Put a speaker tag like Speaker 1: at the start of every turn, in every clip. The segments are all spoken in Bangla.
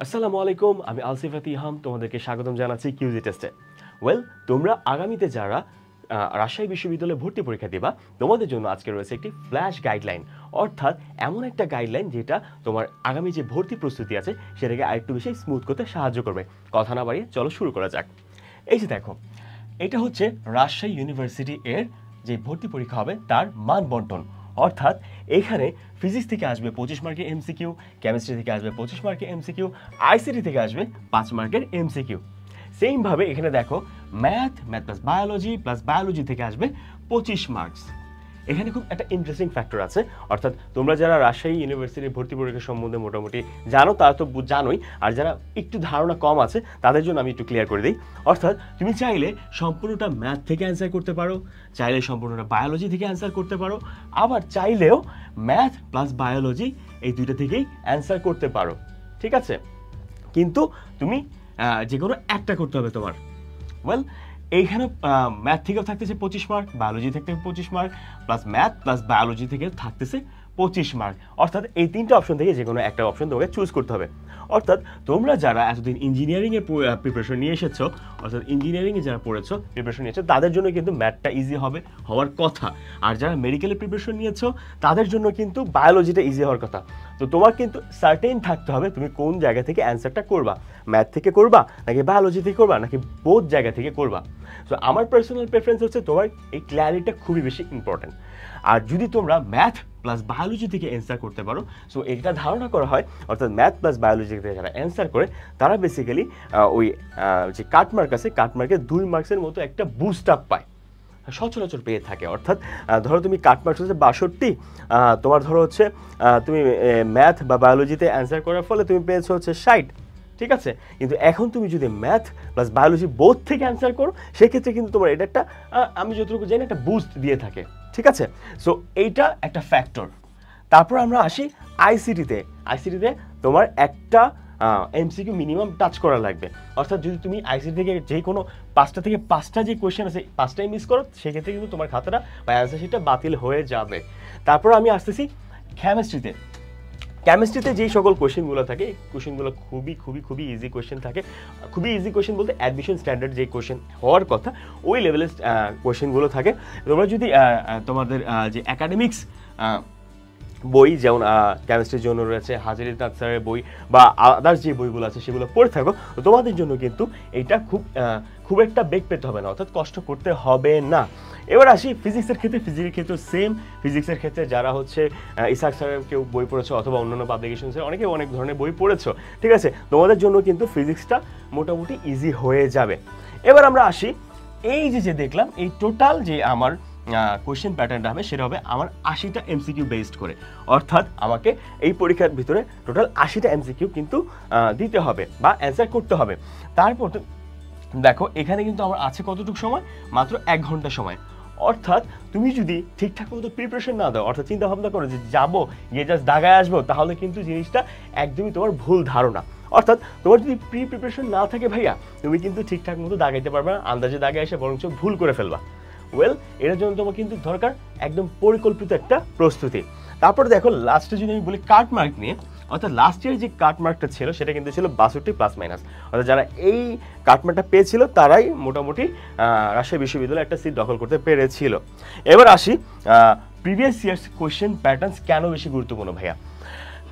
Speaker 1: আসসালামু আলাইকুম, আমি আলসিফাত ইহাম তোমাদেরকে স্বাগতম জানাচ্ছি কিউজি টেস্টে। ওয়েল, তোমরা আগামীতে যারা রাজশাহী বিশ্ববিদ্যালয়ে ভর্তি পরীক্ষা দিবা, তোমাদের জন্য আজকে রয়েছে একটি ফ্ল্যাশ গাইডলাইন, অর্থাৎ এমন একটা গাইডলাইন যেটা তোমার আগামী যে ভর্তি প্রস্তুতি আছে সেটাকে আরেকটু বেশি স্মুথ করতে সাহায্য করবে। কথা না বাড়িয়ে চলো শুরু করা যাক। এই যে দেখো, এটা হচ্ছে রাজশাহী ইউনিভার্সিটি এর যে ভর্তি পরীক্ষা হবে তার মান বন্টন, অর্থাৎ এখানে ফিজিক্স থেকে আসবে 25 মার্কের এমসিকিউ, কেমিস্ট্রি থেকে আসবে 25 মার্কের এমসিকিউ, আইসিটি থেকে আসবে 5 মার্কের এমসিকিউ। সেমভাবে এখানে দেখো ম্যাথ প্লাস বায়োলজি থেকে আসবে 25 মার্কস। এখানে খুব একটা ইন্টারেস্টিং ফ্যাক্টর আছে, অর্থাৎ তোমরা যারা রাজশাহী ইউনিভার্সিটির ভর্তি পরীক্ষা সম্বন্ধে মোটামুটি জানো তারা তো জানোই, আর যারা একটু ধারণা কম আছে তাদের জন্য আমি একটু ক্লিয়ার করে দিই। অর্থাৎ তুমি চাইলে সম্পূর্ণটা ম্যাথ থেকে অ্যান্সার করতে পারো, চাইলে সম্পূর্ণটা বায়োলজি থেকে অ্যান্সার করতে পারো, আবার চাইলেও ম্যাথ প্লাস বায়োলজি এই দুইটা থেকেই অ্যান্সার করতে পারো। ঠিক আছে, কিন্তু তুমি যে কোনো একটা করতে হবে তোমার। ওয়েল, এইখানে ম্যাথ থেকেও থাকতেছে 25 মার্ক, বায়োলজি থেকে 25 mark, plus math plus biology থেকে থাকতেছে 25 মার্ক। অর্থাৎ এই তিনটা অপশন থেকে যে কোনো একটা অপশন তোমাকে চুজ করতে হবে। অর্থাৎ তোমরা যারা এতদিন ইঞ্জিনিয়ারিংয়ের প্রিপারেশন নিয়ে এসেছো, অর্থাৎ ইঞ্জিনিয়ারিংয়ে যারা পড়েছো প্রিপারেশন নিয়েছো, তাদের জন্য কিন্তু ম্যাথটা ইজি হওয়ার কথা। আর যারা মেডিকেলের প্রিপারেশন নিয়েছো তাদের জন্য কিন্তু বায়োলজিটা ইজি হওয়ার কথা। তো তোমার কিন্তু সার্টেন থাকতে হবে তুমি কোন জায়গা থেকে অ্যান্সারটা করবা, ম্যাথ থেকে করবা নাকি বায়োলজি থেকে করবা নাকি বোথ জায়গা থেকে করবা। সো আমার পার্সোনাল প্রেফারেন্স হচ্ছে তোমার এই ক্ল্যারিটিটা খুবই বেশি ইম্পর্টেন্ট। আর যদি তোমরা ম্যাথ প্লাস বায়োলজি থেকে অ্যান্সার করতে পারো, সো এটা ধারণা করা হয়, অর্থাৎ ম্যাথ প্লাস বায়োলজি থেকে যারা অ্যান্সার করে তারা বেসিক্যালি ওই যে কাটমার্ক আছে, কাটমার্কে 2 মার্কসের মতো একটা বুস্ট আপ পায়, সচরাচর পেয়ে থাকে। অর্থাৎ ধরো তুমি কাটমার্কস হচ্ছে 62, তোমার ধরো হচ্ছে তুমি ম্যাথ বা বায়োলজিতে অ্যান্সার করার ফলে তুমি পেয়েছো হচ্ছে 60। ঠিক আছে, কিন্তু এখন তুমি যদি ম্যাথ প্লাস বায়োলজি বোথ থেকে অ্যান্সার করো সেক্ষেত্রে কিন্তু তোমার এটা একটা আমি যতটুকু জানি একটা বুস্ট দিয়ে থাকে। ঠিক আছে, সো এইটা একটা ফ্যাক্টর। তারপর আমরা আসি আইসিটিতে। আইসিটিতে তোমার একটা এমসিকিউ মিনিমাম টাচ করা লাগবে, অর্থাৎ যদি তুমি আইসিটি থেকে যে কোনো 5টা থেকে 5টা যে কোয়েশ্চেন আছে 5টাই মিস করো সেক্ষেত্রে কিন্তু তোমার খাতাটা বা অ্যান্সার শিটটা বাতিল হয়ে যাবে। তারপর আমি আসতেছি কেমিস্ট্রিতে। কেমিস্ট্রিতে যেই সকল কোয়েশ্চেনগুলো থাকে এই কোয়েশ্চেনগুলো খুবই ইজি কোয়েশ্চেন থাকে। খুবই ইজি কোয়েশ্চেন বলতে অ্যাডমিশন স্ট্যান্ডার্ড যে কোয়েশ্চেন হওয়ার কথা ওই লেভেলের কোয়েশ্চেনগুলো থাকে। তোমরা যদি তোমাদের যে একাডেমিক্স বই, যেমন কেমিস্ট্রির জন্য রয়েছে হাজিরুদ্দিন স্যারের বই বা আদার্স যে বইগুলো আছে সেগুলো পড়ে থাকো, তো তোমাদের জন্য কিন্তু এইটা খুব একটা বেগ পেতে হবে না, অর্থাৎ কষ্ট করতে হবে না। এবার আসি ফিজিক্সের ক্ষেত্রে। ফিজিক্সের ক্ষেত্রে সেম। ফিজিক্সের ক্ষেত্রে যারা হচ্ছে ইসাক স্যারের কেউ বই পড়েছো অথবা অন্যান্য পাবলিকেশনসের অনেকে অনেক ধরনের বই পড়েছো, ঠিক আছে, তোমাদের জন্য কিন্তু ফিজিক্সটা মোটামুটি ইজি হয়ে যাবে। এবার আমরা আসি এই যে দেখলাম এই টোটাল যে আমার কোয়েশ্চেন প্যাটার্নটা হবে সেটা হবে আমার 80টা এমসিকিউ বেসড করে, অর্থাৎ আমাকে এই পরীক্ষার ভিতরে টোটাল 80টা এমসিকিউ কিন্তু দিতে হবে বা অ্যান্সার করতে হবে। তারপর দেখো এখানে কিন্তু আমার আছে কতটুকু সময়, মাত্র 1 ঘন্টা সময়। অর্থাৎ তুমি যদি ঠিকঠাক মতো প্রিপারেশন না দাও, অর্থাৎ চিন্তা ভাবনা করো যে যাবো গিয়ে জাস্ট দাগায় আসবো, তাহলে কিন্তু জিনিসটা একদমই তোমার ভুল ধারণা। অর্থাৎ তোমার যদি প্রিপারেশন না থাকে ভাইয়া, তুমি কিন্তু ঠিকঠাক মতো দাগাইতে পারবে না, আন্দাজে দাগায় এসে বরঞ্চ ভুল করে ফেলবা। ওয়েল, এটার জন্য তোমার কিন্তু দরকার একদম পরিকল্পিত একটা প্রস্তুতি। তারপর দেখো লাস্টে যদি আমি বলি কাটমার্ক নিয়ে, অর্থাৎ লাস্ট ইয়ার যে কাটমার্কটা ছিল সেটা কিন্তু ছিল 62 প্লাস মাইনাস, অর্থাৎ যারা এই কাটমার্কটা পেয়েছিল তারাই মোটামুটি রাজশাহী বিশ্ববিদ্যালয়ে একটা সিট দখল করতে পেরেছিল। এবার আসি প্রিভিয়াস ইয়ার্স কোয়েশ্চেন প্যাটার্নস কেন বেশি গুরুত্বপূর্ণ ভাইয়া।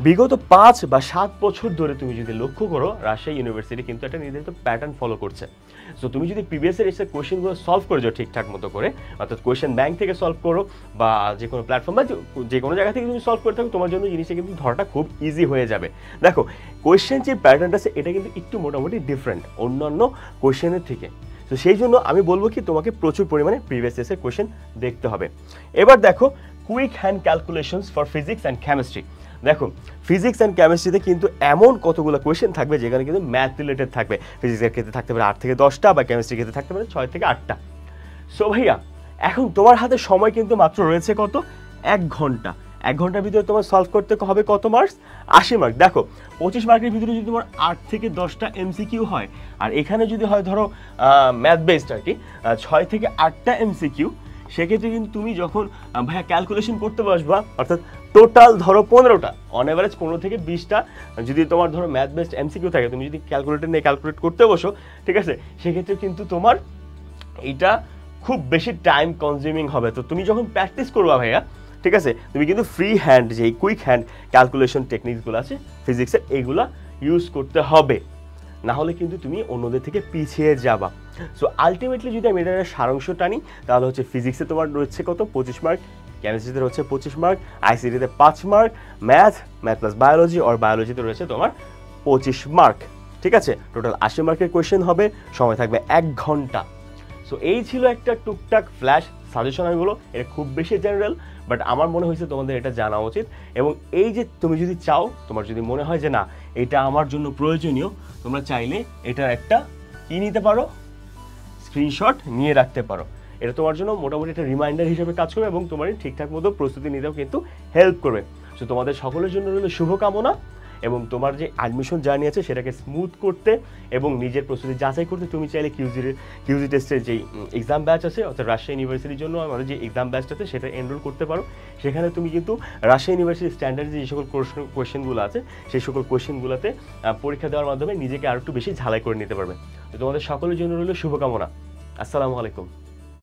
Speaker 1: বিগত 5 বা 7 বছর ধরে তুমি যদি লক্ষ্য করো রাজশাহী ইউনিভার্সিটি কিন্তু একটা নির্ধারিত প্যাটার্ন ফলো করছে। সো তুমি যদি প্রিভিয়াস ইয়ার এসে কোয়েশ্চেনগুলো সলভ করে যাও ঠিকঠাক মতো করে, অর্থাৎ কোয়েশ্চেন ব্যাংক থেকে সলভ করো বা যে কোনো প্ল্যাটফর্ম বা যে কোনো জায়গা থেকে তুমি সলভ করে থাকো, তোমার জন্য জিনিসটা কিন্তু ধরাটা খুব ইজি হয়ে যাবে। দেখো কোয়েশ্চেন যে প্যাটার্নটা আছে এটা কিন্তু একটু মোটামুটি ডিফারেন্ট অন্যান্য কোয়েশ্চেনের থেকে। তো সেই জন্য আমি বলবো কি তোমাকে প্রচুর পরিমাণে প্রিভিয়াস ইয়ার্সের কোয়েশ্চেন দেখতে হবে। এবার দেখো quick hand calculations for physics and chemistry. দেখো ফিজিক্স অ্যান্ড কেমিস্ট্রিতে কিন্তু এমন কতগুলো কোয়েশ্চেন থাকবে যেখানে কিন্তু ম্যাথ রিলেটেড থাকবে। ফিজিক্সের ক্ষেত্রে থাকতে পারে 8 থেকে 10টা বা কেমিস্ট্রির ক্ষেত্রে থাকতে পারে 6 থেকে 8টা। সো ভাইয়া এখন তোমার হাতে সময় কিন্তু মাত্র রয়েছে কত, 1 ঘন্টা। 1 ঘন্টার ভিতরে তোমার সলভ করতে হবে কত মার্কস, 80 মার্ক। দেখো 25 মার্কের ভিতরে যদি তোমার 8 থেকে 10টা এমসিকিউ হয়, আর এখানে যদি হয় ধরো ম্যাথ বেসড আর কি 6 থেকে 8টা এমসিকিউ, সেক্ষেত্রে কিন্তু তুমি যখন ভাইয়া ক্যালকুলেশন করতে বসবা, অর্থাৎ টোটাল ধরো 15টা, অন এভারেজ 15 থেকে 20টা যদি তোমার ধরো ম্যাথ বেসড এমসিকিউ থাকে, তুমি যদি ক্যালকুলেটর নিয়ে ক্যালকুলেট করতে বসো, ঠিক আছে, সেক্ষেত্রে কিন্তু তোমার এইটা খুব বেশি টাইম কনজিউমিং হবে। তো তুমি যখন প্র্যাকটিস করবা ভাইয়া, ঠিক আছে, তুমি কিন্তু ফ্রি হ্যান্ড যে কুইক হ্যান্ড ক্যালকুলেশন টেকনিকসগুলো আছে ফিজিক্সের, এইগুলা ইউজ করতে হবে, না হলে কিন্তু তুমি অন্যদের থেকে পিছিয়ে যাবা। সো আলটিমেটলি যদি আমি এটার সারাংশ টানি, তাহলে হচ্ছে ফিজিক্সে তোমার রয়েছে কত 25 মার্ক, কেমিস্ট্রিতে রয়েছে 25 মার্ক, আইসিটিতে 5 মার্ক, ম্যাথ প্লাস বায়োলজি আর বায়োলজিতে রয়েছে তোমার 25 মার্ক, ঠিক আছে, টোটাল 80 মার্কের কোয়েশ্চেন হবে, সময় থাকবে 1 ঘন্টা। সো এই ছিল একটা টুকটাক ফ্ল্যাশ সাজেশন, আমি বলো এটা খুব বেশি জেনারেল, বাট আমার মনে হয়েছে তোমাদের এটা জানা উচিত। এবং এই যে তুমি যদি চাও, তোমার যদি মনে হয় যে না এটা আমার জন্য প্রয়োজনীয়, তোমরা চাইলে এটার একটা কি নিতে পারো, স্ক্রিনশট নিয়ে রাখতে পারো। এটা তোমার জন্য মোটামুটি একটা রিমাইন্ডার হিসেবে কাজ করবে এবং তোমার ঠিকঠাক মতো প্রস্তুতি নিতেও কিন্তু হেল্প করবে। সো তোমাদের সকলের জন্য রইল শুভকামনা, এবং তোমার যে অ্যাডমিশন জার্নি আছে সেটাকে স্মুথ করতে এবং নিজের প্রস্তুতি যাচাই করতে তুমি চাইলে কিউজি টেস্টের যেই এক্সাম ব্যাচ আছে, অর্থাৎ রাজশাহী ইউনিভার্সিটির জন্য আমাদের যে এক্সাম ব্যাচটা আছে সেটা এনরোল করতে পারো। সেখানে তুমি কিন্তু রাজশাহী ইউনিভার্সিটির স্ট্যান্ডার্ড যে সকল কোয়েশ্চেনগুলো আছে সেই সকল কোয়েশ্চেনগুলোতে পরীক্ষা দেওয়ার মাধ্যমে নিজেকে আরও একটু বেশি ঝালাই করে নিতে পারবে। তো তোমাদের সকলের জন্য রইল শুভকামনা। আসসালামু আলাইকুম।